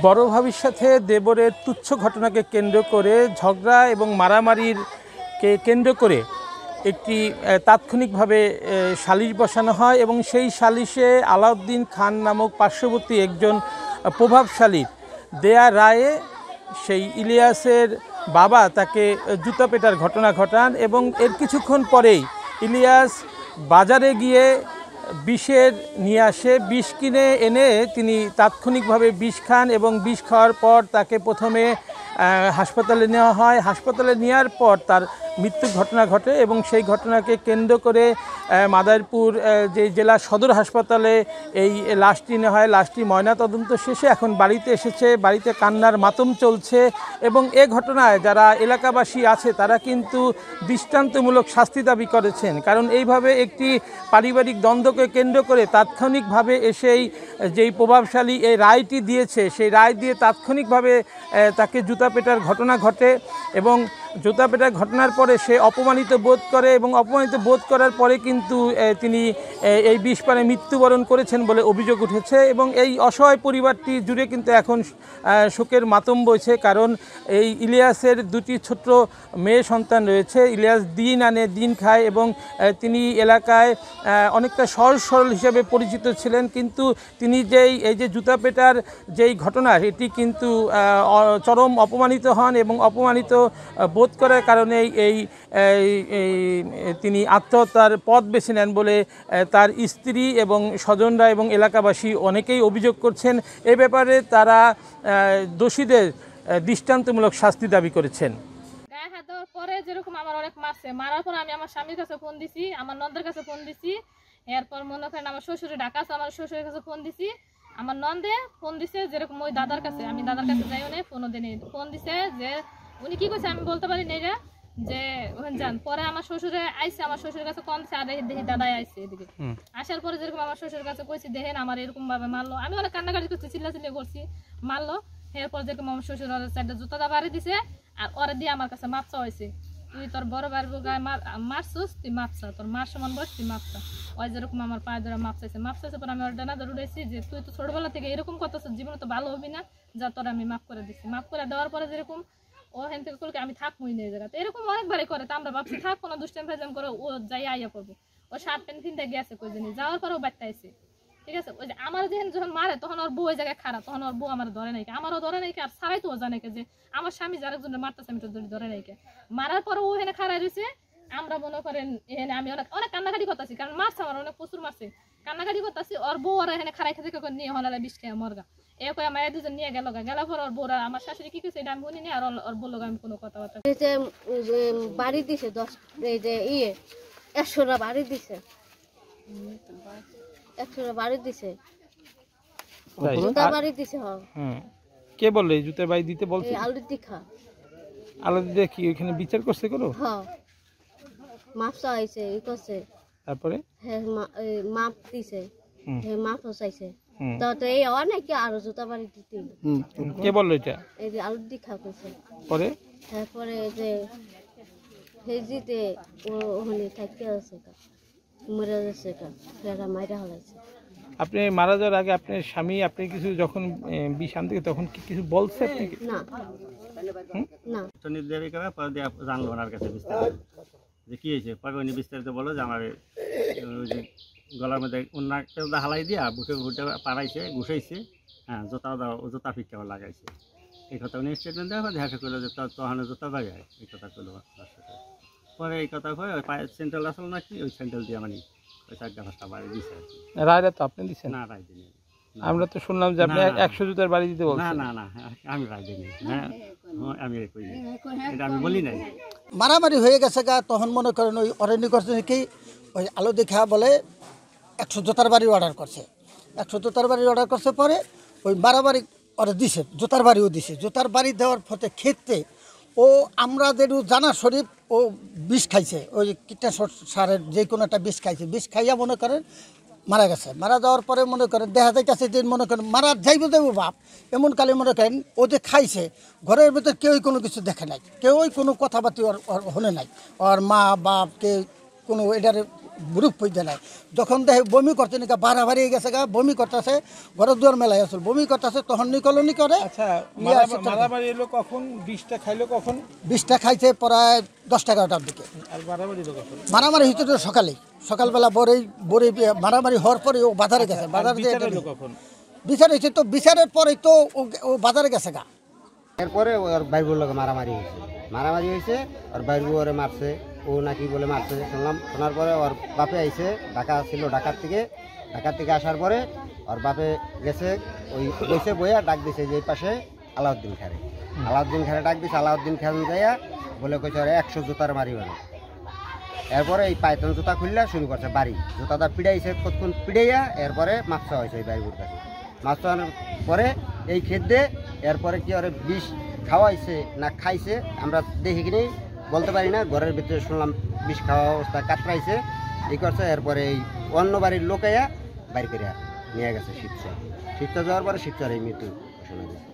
বড় ভাবির সাথে দেবরের তুচ্ছ ঘটনাকে কেন্দ্র করে ঝগড়া এবং মারামারিরকে কেন্দ্র করে একটি তাৎক্ষণিকভাবে সালিশ বসানো হয় এবং সেই সালিশে আলাউদ্দিন খান নামক পার্শ্ববর্তী একজন প্রভাবশালী দেয়া রায়ে সেই ইলিয়াসের বাবা তাকে জুতা পেটার ঘটনা ঘটান এবং এর কিছুক্ষণ পরেই ইলিয়াস বাজারে গিয়ে বিষের নিয়ে আসে। বিষ কিনে এনে তিনি তাৎক্ষণিকভাবে বিষ খান এবং বিষ খাওয়ার পর তাকে প্রথমে হাসপাতালে নেওয়া হয়। হাসপাতালে নেওয়ার পর তার মৃত্যুর ঘটনা ঘটে এবং সেই ঘটনাকে কেন্দ্র করে মাদারীপুর যে জেলা সদর হাসপাতালে এই লাশটি নেওয়া হয়। লাশটি ময়নাতদন্ত শেষে এখন বাড়িতে এসেছে, বাড়িতে কান্নার মাতম চলছে এবং এ ঘটনায় যারা এলাকাবাসী আছে তারা কিন্তু দৃষ্টান্তমূলক শাস্তি দাবি করেছেন, কারণ এইভাবে একটি পারিবারিক দ্বন্দ্বকে কেন্দ্র করে তাৎক্ষণিকভাবে এসেই যেই প্রভাবশালী এই রায়টি দিয়েছে সেই রায় দিয়ে তাৎক্ষণিকভাবে তাকে জুতা পেটার ঘটনা ঘটে এবং জুতা পেটার ঘটনার পরে সে অপমানিত বোধ করে এবং অপমানিত বোধ করার পরে কিন্তু তিনি এই বিষপানে মৃত্যুবরণ করেছেন বলে অভিযোগ উঠেছে এবং এই অসহায় পরিবারটি জুড়ে কিন্তু এখন শোকের মাতম বইছে, কারণ এই ইলিয়াসের দুটি ছোট্ট মেয়ে সন্তান রয়েছে। ইলিয়াস দিন আনে দিন খায় এবং তিনি এলাকায় অনেকটা সহজ সরল হিসেবে পরিচিত ছিলেন, কিন্তু তিনি এই যে জুতা পেটার যেই ঘটনা এটি কিন্তু চরম অপমানিত হন এবং অপমানিত বোধ করার কারণে তিনি আত্মহত্যার পথ বেছে নেন বলে তার স্ত্রী এবং স্বজনরা এবং এলাকাবাসী অনেকেই অভিযোগ করছেন। এ ব্যাপারে তারা দোষীদের দৃষ্টান্তমূলক শাস্তি দাবি করেছেন। গায়ে হাত দেওয়ার পরে যেরকম আমার অনেক মারছে, মারার পর আমি আমার স্বামীর কাছে ফোন দিছি, আমার নন্দের কাছে ফোন দিছি, এরপর মনে করেন আমার শ্বশুরে ঢাকা আছে, আমার শ্বশুরের কাছে ফোন দিছি, আমার নন্দে ফোন দিছে যেরকম ওই দাদার কাছে, আমি দাদার কাছে যাইও না, ফোনও দেনি, ফোন দিছে যে উনি কি করছে আমি বলতে পারি নেই যে ওখানে যান। পরে আমার শ্বশুরে আইসে, আমার শ্বশুরের কাছে কম আর দেখি দাদাই আইসে এদিকে আসার পরে যেরকম আমার শ্বশুরের কাছে কইছি দেখেন আমার এরকম ভাবে মারলো, আমি অনেক কান্নাকাটি করছি, চিল্লাচিল্লি করছি, মারলো। এরপর যেরকম আমার শ্বশুর চারটা জুতা বাড়ি দিছে আর ওরা দিয়ে আমার কাছে মাপসা হয়েছে, তুই তোর বড় ভাইয়ের গায়ে মারছিস, তুই মাপসা, তোর মার সমান বয়স তুই মাপসা। ওই যেরকম আমার পায়ে ধরে মাপসাইছে পর আমি ওর ডানা ধরে উঠেছি যে তুই তো ছোটবেলা থেকে এরকম করতেছ, জীবনে তো ভালো হবি না, যা তোর আমি মাফ করে দিচ্ছি। মাফ করে দেওয়ার পরে যেরকম ও হেন থেকে করলে আমি থাকবোই না এই জায়গাতে, এরকম অনেকবারই করে। তা আমরা ভাবছি থাক কোনো দুষ্টাম ফেজাম করে ও যাই আইয়া করবো। ও শার্ট প্যান্ট কিনতে গেছে কই জানি, যাওয়ার পরে ও বাড়তে আইসে, ঠিক আছে। ওই যে আমার যখন মারে তখন ওর বউ ওই জায়গায় খারাপ, তখন ওর বউ আমার ধরে নাই, আমারও ধরে নাই, আর সারাই তো ও জানে যে আমার স্বামী যার একজনের মারতেছে আমি তো ধরে নাই। মারার পরে ও এখানে খারাই রয়েছে, আমরা মনে করেন এখানে আমি অনেক কান্নাকাটি করতেছি, কারণ মারছে আমার অনেক প্রচুর মারছে, কান্নাকাটি করতেছি। ওর বউ ওরা এখানে খারাই থেকে নিয়ে হলে বিষ খেয়ে মরগা এরকম আমার দুজন নিয়ে গেল পর ওর বউরা আমার শাশুড়ি কি করছে এটা আমি শুনিনি, আর ওর বললো আমি কোনো কথাবার্তা বাড়ি দিছে 10 এই যে 100টা বাড়ি দিছে, 100টা বাড়ি দিছে, জুতা বাড়ি দিছে। কে বললে জুতার বাড়ি দিতে বলছে? আলাদা কি ওখানে বিচার করছে কোনো? হ্যাঁ মাপসা হয়েছে ই করছে, তারপরে হ্যাঁ মাপ দিছে, হ্যাঁ মাপ চাইছে, তো এই অনেকে আরো জুতা বাড়ি দিতে। কে বললো এটা? এই যে আলু দীক্ষা করছে। পরে তারপরে যে হেজিতে ওখানে থাকতে আছে মরে যাচ্ছে, এটা মাইরা হলাইছে। আপনি মারা যাওয়ার আগে আপনার স্বামী আপনি কিছু যখন বিষ আনতে তখন কি কিছু বলছে আপনি? না না জানলো ওনার কাছে বিস্তারিত যে কি হয়েছে, পরে উনি বিস্তারিত বলো যে আমার গলার মধ্যে অন্য হালাই দিয়া বুকে ঘুরতে পাড়াইছে, ঘুষাইছে, হ্যাঁ জুতা ফিটটাও লাগাইছে। এই কথা উনি স্টেটমেন্ট দেওয়া দেখা করলো যে তখন জুতা লাগায়, এই কথা করলো। পরে এই কথা কয়ে ওই সেন্ট্রাল আসল নাকি ওই সেন্ট্রাল দিয়ে মানে ওই 4-5টা বাড়ি দিছে আর কি। রায়টা তো আপনি দিচ্ছেন? না রায় দিনি, আমরা তো শুনলাম যে আপনি 100 জুতার বাড়ি দিতে বলছেন। না না আমি রায় দিনি, হ্যাঁ আমি এটা আমি বলি নাই। মারামারি হয়ে গেছে গা, তখন মনে করেন ওই অরণ্য করছে কি ওই আলো দেখা বলে 100 জুতার বাড়ি অর্ডার করছে, 100 জুতার বাড়ি অর্ডার করছে। পরে ওই মারামারি ওরা দিছে, জুতার বাড়িও দিছে। জুতার বাড়ি দেওয়ার ফলে ক্ষেত্রে ও আমরা যেটু জানা শরীফ ও বিষ খাইছে, ওই কীটনাশক সারের যে কোনো একটা বিষ খাইছে, বিষ খাইয়া মনে করেন মারা গেছে। মারা যাওয়ার পরে মনে করেন দেখা যাইতেছে যে মনে করেন মারা যাইব বাপ এমন কালে মনে করেন ও যে খাইছে ঘরের ভিতর কেউই কোনো কিছু দেখে নাই, কেউই কোনো কথাবার্তা ওর হনে নাই, ওর মা বাপ কে কোনো এটার রূপ হইতে নাই। যখন দেখে বমি করতে নিকা বাড়াবাড়ি গেছে গা, বমি করতেছে, ঘরের দুয়ার মেলায় আসল বমি করতেছে, তখন নিকলনি করে। আচ্ছা, নিয়ে আসে মারামারি এলো কখন? বিষটা খাইলো কখন? বিষটা খাইছে প্রায় 10-11টার দিকে। আর মারামারি এলো কখন? মারামারি হইতে তো সকালবেলা বরে মারামারি হওয়ার পরে ও বাজারে গেছে। বাজারে বিচার এলো কখন? বিচার হয়েছে, তো বিচারের পরেই তো ও বাজারে গেছে গা। এরপরে ওর বাইর লোক মারামারি হয়েছে, ওর বাইর ওরে মারছে, ও নাকি বলে মারছে শুনলাম। শোনার পরে ওর বাপে আইছে, ঢাকা ছিল, ঢাকার থেকে আসার পরে ওর বাপে গেছে, ওই বসে বইয়া ডাক দিছে যে এই পাশে আলাউদ্দিন খারে ডাক দিছে। আলাউদ্দিন খান যাইয়া বলে কইছে 100 জুতার মারি মানে। এরপরে এই পায়তন জুতা খুললা শুরু করছে বাড়ি, জুতাটা পিড়াইছে, কতক্ষণ পিড়াইয়া এরপরে মাছ চাওয়া হয়েছে এই বাড়ির কাছে। মাছ চাওয়ানোর পরে এই খেতে এরপরে কি ওরে বিষ খাওয়াইছে না খাইছে আমরা দেখি কিনেই বলতে পারি না। ঘরের ভিতরে শুনলাম বিষ খাওয়া অবস্থা কাতরাইছে, এই করছে। এরপরে এই অন্য বাড়ির লোকেয়া বাইর করে নিয়ে গেছে শিবচর যাওয়ার পরে শিবচর এই মৃত্যু ঘোষণা দিয়েছে।